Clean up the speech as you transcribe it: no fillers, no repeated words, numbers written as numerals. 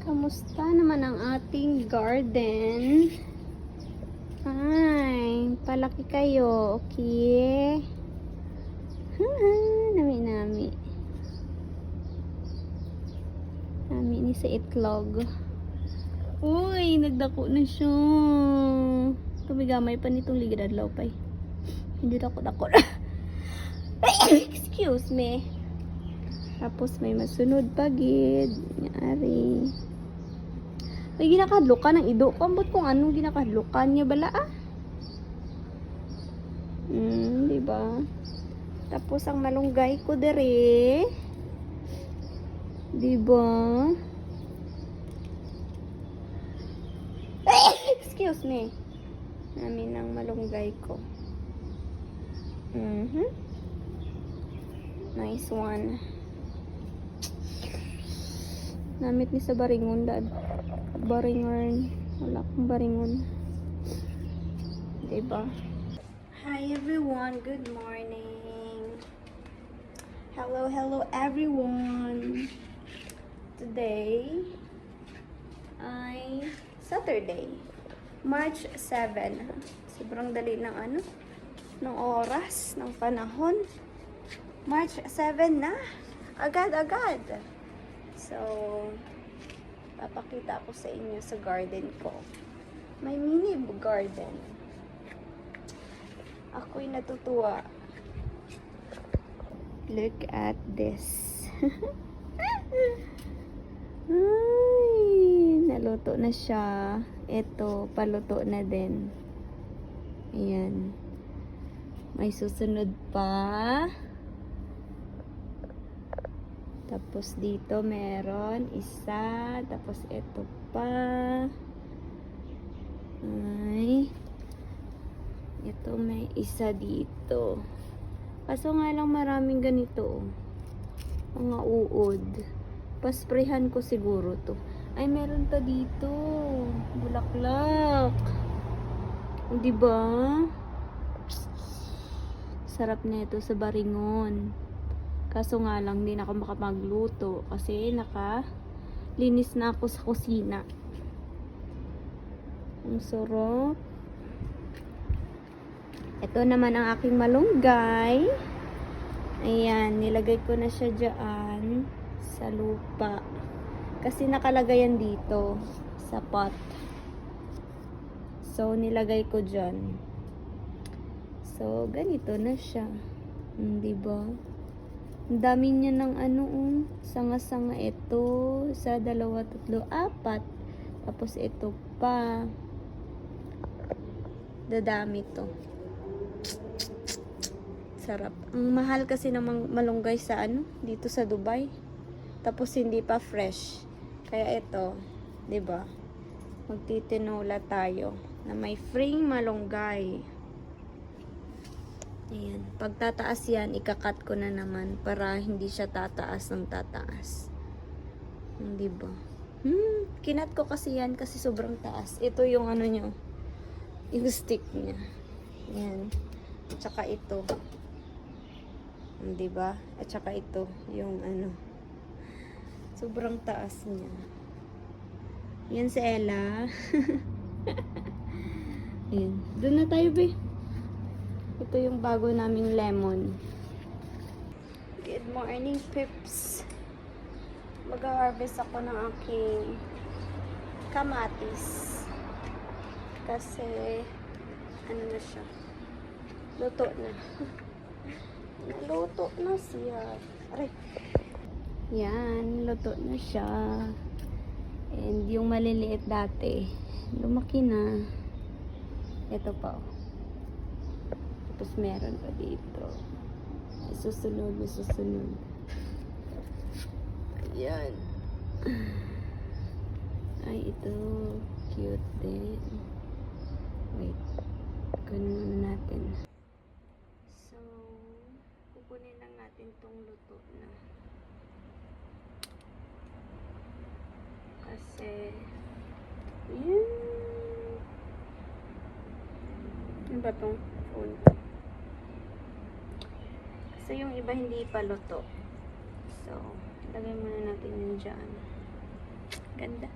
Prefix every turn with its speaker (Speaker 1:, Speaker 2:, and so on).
Speaker 1: Kamusta naman ang ating garden? Ay, palaki kayo, okay? Nami. Nami ni sa itlog. Uy, nagdako na siya. Tumigamay pa nitong ligad lopay. Hindi dako-dako na. Excuse me. Tapos may masunod pagid. Nyari. May ginakadlukan ng ido ko. Ambot kung anong ginakadlukan niya bala ah. Diba? Tapos ang malunggay ko dere. Diba? Excuse me. Namin ang malunggay ko. Nice one. Namit ni sa baringon dad. Baringon. Wala akong baringon. Diba? Hi everyone. Good morning. Hello everyone. Today ay Saturday. March 7. Sobrang dali ng ng oras, ng panahon. March 7 na. Agad-agad. So, papakita ko sa inyo sa garden ko. May mini garden. Ako'y natutuwa. Look at this. Ay, naluto na siya. Ito, paluto na din. Ayan. May susunod pa. Tapos dito meron isa. Tapos ito pa. Ay. Ito may isa dito. Kaso nga lang maraming ganito. Mga uod. Pasprehan ko siguro to. Ay meron pa dito. Bulaklak. Diba? Sarap na ito sa baringon. Kaso nga lang, hindi na ako makapagluto kasi linis na ako sa kusina. Ang sarap. Ito naman ang aking malunggay. Ayan, nilagay ko na siya dyan sa lupa. Kasi nakalagay yan dito sa pot. So, nilagay ko dyan. So, ganito na siya. Diba? Ang dami niya ng sanga-sanga ito. Isa, dalawa, tatlo, apat. Tapos ito pa. Dadami to. Sarap. Ang mahal kasi ng malunggay sa dito sa Dubai. Tapos hindi pa fresh. Kaya ito, 'di ba? Magtitinola tayo na may free malunggay. Ayan. Pag tataas yan, ikakat ko na naman para hindi siya tataas ng tataas. Hindi ba? Kinat ko kasi yan kasi sobrang taas. Ito yung niya. Yung stick niya. Ayan. At saka ito. Hindi ba? At saka ito. Yung sobrang taas niya. Yan si Ella. Ayan. Doon na tayo, be. Ito yung bago naming lemon. Good morning, pips. Mag-harvest ako ng aking kamatis. Kasi, na siya. Luto na. Naluto na siya. Aray. Yan, luto na siya. And yung maliliit dati, lumaki na. Ito pa. Tapos meron pa dito. May susunod. Ayan. Ay, ito. Cute din. Wait. Kunin muna natin. So, kukunin lang natin tong luto na. Kasi, yan. Ano ba tong phone ko? Kasi yung iba hindi pa luto. So, lagay muna natin yun dyan. Ganda.